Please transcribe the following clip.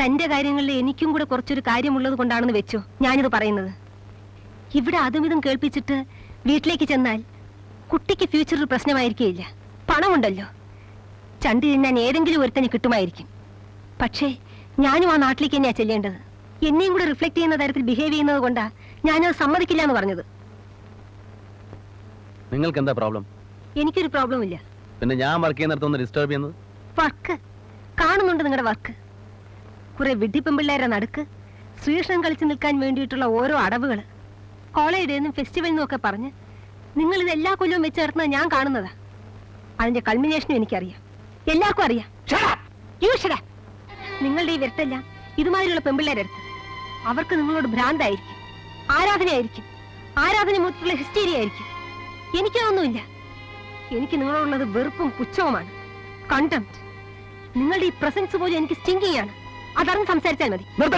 തന്റെ കാര്യങ്ങളിൽ എനിക്കും കൂടെ കുറച്ചൊരു കാര്യമുള്ളത് കൊണ്ടാണെന്ന് വെച്ചോ ഞാനിത് പറയുന്നത്. ഇവിടെ അതും ഇതും കേൾപ്പിച്ചിട്ട് വീട്ടിലേക്ക് ചെന്നാൽ കുട്ടിക്ക് ഫ്യൂച്ചറിൽ പ്രശ്നമായിരിക്കില്ല. പണമുണ്ടല്ലോ, ചണ്ടി തിന്നാൻ ഏതെങ്കിലും ഒരുത്തന് കിട്ടുമായിരിക്കും. പക്ഷേ ഞാനും ആ നാട്ടിലേക്ക് തന്നെയാ ചെല്ലേണ്ടത്. എന്നെയും കൂടെ റിഫ്ലക്ട് ചെയ്യുന്ന തരത്തിൽ ബിഹേവ് ചെയ്യുന്നത് കൊണ്ടാ ഞാനത് സമ്മതിക്കില്ല എന്ന് പറഞ്ഞത്. നിങ്ങൾക്ക് എന്താ പ്രോബ്ലം? എനിക്കൊരു പ്രോബ്ലം ഇല്ല. പിന്നെ ഞാൻ വർക്ക് ചെയ്യുന്നിടത്തൊന്ന് ഡിസ്റ്റർബ് ചെയ്യുന്നത്? വർക്ക് കാണുന്നുണ്ട്, നിങ്ങളുടെ വർക്ക്. കുറെ വിഡ്ഢിപ്പെമ്പിള്ളേരെ നടുക്ക് ശ്രീകൃഷ്ണൻ കളിച്ചു നിൽക്കാൻ വേണ്ടിയിട്ടുള്ള ഓരോ അടവുകൾ, കോളേജ് ഡേന്നും ഫെസ്റ്റിവലിനും ഒക്കെ പറഞ്ഞ് നിങ്ങൾ ഇത് എല്ലാ കൊല്ലവും വെച്ച് നടത്തുന്നത് ഞാൻ കാണുന്നതാ. അതിന്റെ കൾമിനേഷനും എനിക്കറിയാം, എല്ലാവർക്കും അറിയാം. നിങ്ങളുടെ ഈ വിരട്ടെല്ലാം ഇതുമാതിരിയുള്ള പെമ്പിള്ളേരെടുത്ത് അവർക്ക് നിങ്ങളോട് ഭ്രാന്തായിരിക്കും, ആരാധനയായിരിക്കും, ആരാധന മൂത്തുള്ള ഹിസ്റ്റീരിയ ആയിരിക്കും. എനിക്കൊന്നുമില്ല. എനിക്ക് നിങ്ങളോടുള്ളത് വെറുപ്പും പുച്ഛവുമാണ്, കണ്ടംപ്റ്റ്. നിങ്ങളുടെ ഈ പ്രസൻസ് പോലും എനിക്ക് സ്റ്റിങ്കിങ് ആണ്. അതറിഞ്ഞ് സംസാരിച്ചാൽ മതി.